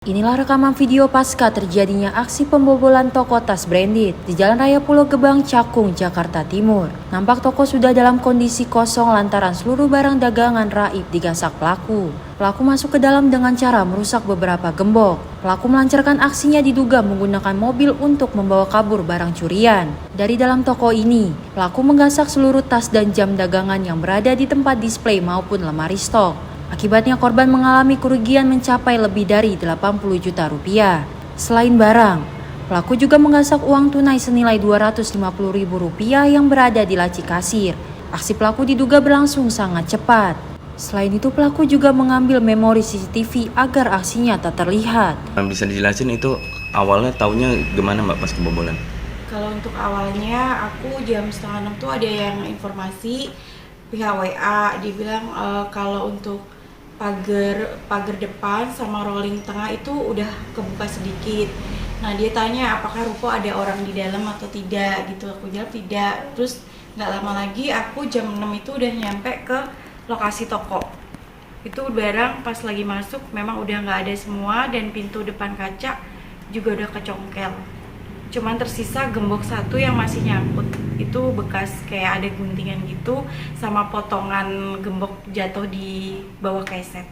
Inilah rekaman video pasca terjadinya aksi pembobolan toko tas branded di Jalan Raya Pulau Gebang, Cakung, Jakarta Timur. Nampak toko sudah dalam kondisi kosong lantaran seluruh barang dagangan raib digasak pelaku. Pelaku masuk ke dalam dengan cara merusak beberapa gembok. Pelaku melancarkan aksinya diduga menggunakan mobil untuk membawa kabur barang curian. Dari dalam toko ini, pelaku menggasak seluruh tas dan jam dagangan yang berada di tempat display maupun lemari stok. Akibatnya korban mengalami kerugian mencapai lebih dari 80 juta rupiah. Selain barang, pelaku juga menggasak uang tunai senilai 250 ribu rupiah yang berada di laci kasir. Aksi pelaku diduga berlangsung sangat cepat. Selain itu, pelaku juga mengambil memori CCTV agar aksinya tak terlihat. Bisa dijelasin itu awalnya taunya gimana Mbak pas kebobolan? Kalau untuk awalnya aku jam 5:30 tuh ada yang informasi pihak WA, dia bilang kalau untuk pagar depan sama rolling tengah itu udah kebuka sedikit. Nah dia tanya apakah ruko ada orang di dalam atau tidak gitu. Aku jawab tidak. Terus nggak lama lagi aku jam 6 itu udah nyampe ke lokasi toko. Itu barang pas lagi masuk memang udah nggak ada semua dan pintu depan kaca juga udah kecongkel. Cuman tersisa gembok satu yang masih nyangkut. Itu bekas kayak ada guntingan gitu sama potongan gembok jatuh di bawah keset.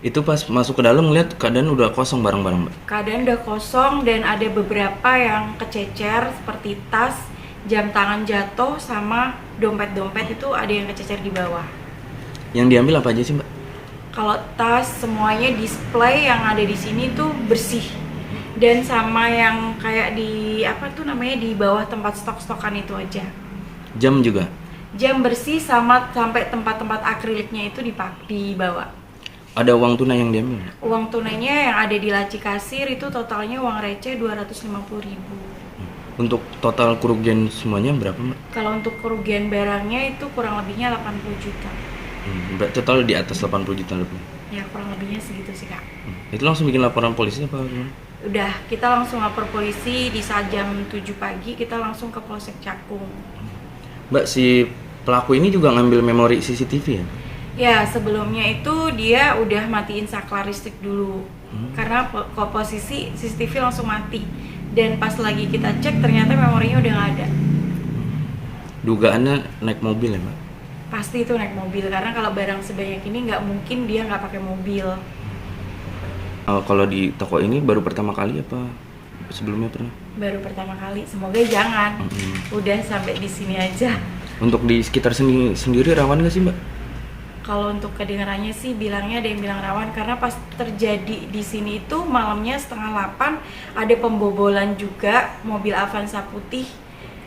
Itu pas masuk ke dalam ngeliat keadaan udah kosong barang-barang Mbak? Keadaan udah kosong dan ada beberapa yang kececer seperti tas, jam tangan jatuh sama dompet-dompet itu ada yang kececer di bawah. Yang diambil apa aja sih Mbak? Kalau tas semuanya display yang ada di sini tuh bersih. Dan sama yang kayak di di bawah tempat stok-stokan itu aja. Jam juga? Jam bersih sama sampai tempat-tempat akriliknya itu dibawa. Ada uang tunai yang diambil? Uang tunainya yang ada di laci kasir itu totalnya uang receh 250 ribu. Untuk total kerugian semuanya berapa Mbak? Kalau untuk kerugian barangnya itu kurang lebihnya 80 juta. Berarti total di atas 80 juta lebih? Ya kurang lebihnya segitu sih Kak. Itu langsung bikin laporan polisi apa gimana? Udah, kita langsung lapor polisi di saat jam 7 pagi kita langsung ke Polsek Cakung. Mbak, si pelaku ini juga ngambil memori CCTV ya? Ya, sebelumnya itu dia udah matiin saklar listrik dulu. Karena posisi CCTV langsung mati. Dan pas lagi kita cek ternyata memorinya udah nggak ada. Dugaannya naik mobil ya Mbak? Pasti itu naik mobil, karena kalau barang sebanyak ini nggak mungkin dia nggak pakai mobil. Kalau di toko ini baru pertama kali apa sebelumnya pernah? Baru pertama kali, semoga jangan. Udah sampai di sini aja. Untuk di sekitar sendiri rawan nggak sih Mbak? Kalau untuk kedengarannya sih bilangnya ada yang bilang rawan, karena pas terjadi di sini itu malamnya 7:30 ada pembobolan juga mobil Avanza putih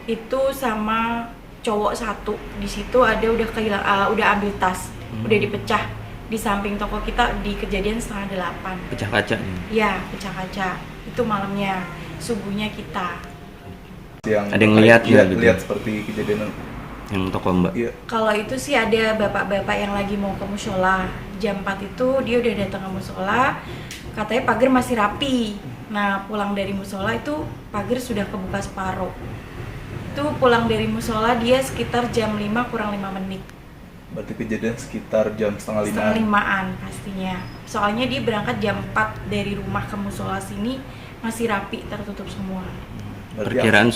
itu sama cowok satu. Di situ ada udah ambil tas, udah dipecah di samping toko kita di kejadian 7:30. Pecah kaca nih? Iya, pecah kaca. Itu malamnya, subuhnya kita. Ada yang lihat ya gitu? Lihat seperti kejadian yang toko Mbak? Iya. Kalau itu sih ada bapak-bapak yang lagi mau ke musola. Jam 4 itu dia udah datang ke musola, katanya pagar masih rapi. Nah, pulang dari musola itu pagar sudah kebuka separuh. Itu pulang dari musola dia sekitar jam 5 kurang 5 menit. Berarti kejadian sekitar jam 4:30. 4:30 pastinya. Soalnya dia berangkat jam 4 dari rumah ke musola sini masih rapi, tertutup semua. Perkiraan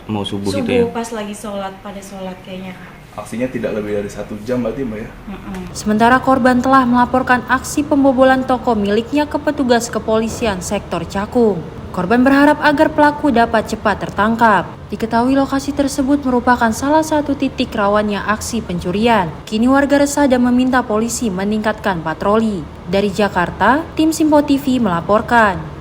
mau subuh gitu ya? Subuh pas lagi pada sholat kayaknya Kak. Aksinya tidak lebih dari 1 jam berarti Mbak ya? Sementara korban telah melaporkan aksi pembobolan toko miliknya ke petugas kepolisian sektor Cakung. Korban berharap agar pelaku dapat cepat tertangkap. Diketahui lokasi tersebut merupakan salah satu titik rawannya aksi pencurian. Kini warga resah dan meminta polisi meningkatkan patroli. Dari Jakarta, tim Simpo TV melaporkan.